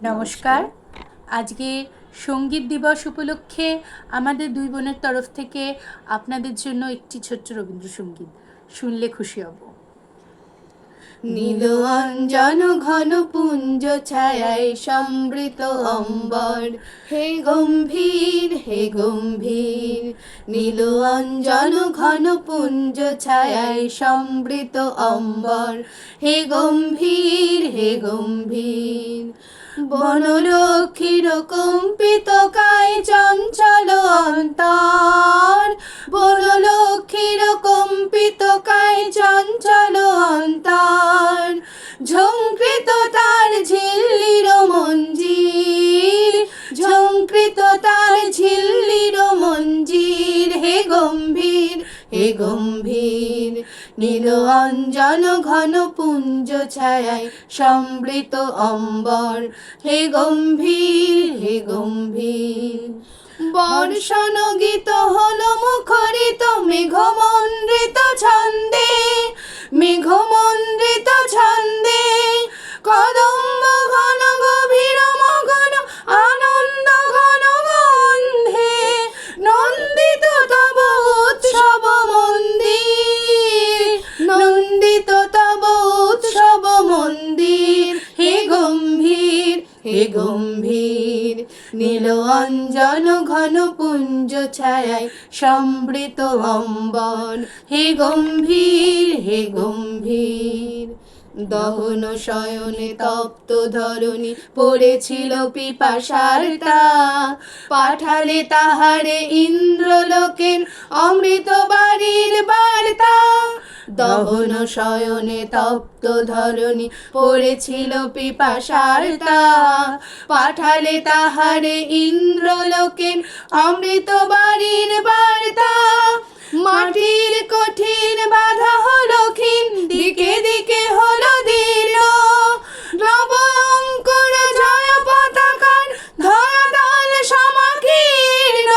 নমস্কার। আজকে সঙ্গীত দিবস উপলক্ষে আমাদের দুই বোনের তরফ থেকে আপনাদের জন্য একটি ছোট্ট রবীন্দ্রসঙ্গীত শুনলে খুশি হব। নীল অঞ্জন ঘন পুঞ্জ ছায়ায় সমৃত অম্বর, হে গম্ভীর হে গম্ভীর। নীল অঞ্জন ঘন পুঞ্জ ছায়ায় সমৃত অম্বর, হে গম্ভীর হে গম্ভীর। বনলক্ষ্মীর কম্পিত কায় চঞ্চল অন্তর, বনলক্ষ্মীর কম্পিত কায় চঞ্চল অন্তর। ঝঙ্কৃত তার ঝিল্লির মঞ্জির, ঝঙ্কৃত তার ঝিল্লির মঞ্জির, হে গম্ভীর হে গম্ভীর। নীল অঞ্জন ঘন পুঞ্জ ছায়ায় সমৃত অম্বর, হে গম্ভীর হে গম্ভীর। বর্ষণ গীত হলো মুখরিত মেঘমন্ডিত ছন্দে, মেঘমন্ডিত ছন্দে। কদম্ব ঘন গভীর মগন আনন্দ ঘন গন্ধে, নন্দিত তব উৎসব মন্দির, নন্দিত তব উৎসব মন্দির, হে গম্ভীর হে গম্ভীর। নীল অঞ্জন ঘন পুঞ্জ ছায়ায় সমৃত অম্বর, হে গম্ভীর হে গম্ভীর। দহন শয়নে তপ্ত ধরণী পড়েছিল পিপাসার তা, পাঠালে তাহারে ইন্দ্রলোকের অমৃত বাড়ির বার্তা। দহন শয়নে তপ্ত ধরণী পড়েছিল পিপাসার তা, পাঠালে তাহারে ইন্দ্রলোকের অমৃত বাড়ির বার্তা। মাটির কঠিন বাধা হলো ক্ষীণ, দিকে দিকে হলো দীর্ণ, নব অঙ্কুর জয় পতাকার ধরাতল সমাকীর্ণ।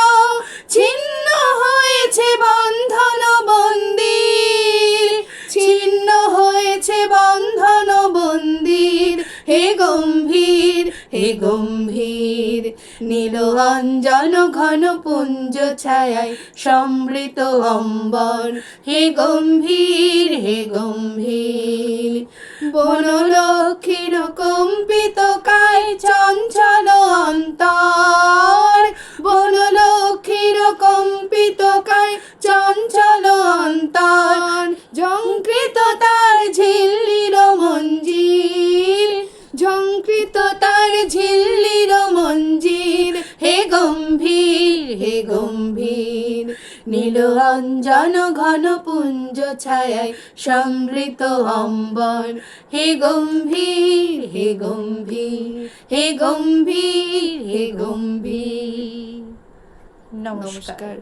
ছিন্ন হয়েছে বন্ধন বন্দির, ছিন্ন হয়েছে বন্ধন বন্দির, হে গম্ভীর হে গম্ভীর। নীল অঞ্জন ঘন পুঞ্জ ছায়ায় সমৃত অম্বর, হে গম্ভীর হে গম্ভীর। বনলক্ষ্মীর কম্পিত কায় চঞ্চল অন্তর, বনলক্ষ্মীর কম্পিত কায় চঞ্চল অন্তর। ঝঙ্কৃত তার ঝিল্লির মঞ্জির, ঝঙ্কৃত তার ঝিল্লির মঞ্জির, হে গম্ভীর হে গম্ভীর। নীল অঞ্জন ঘন পুঞ্জ ছায়ায় সমৃত অম্বর, হে গম্ভীর হে গম্ভীর, হে গম্ভীর হে গম্ভীর। নমস্কার।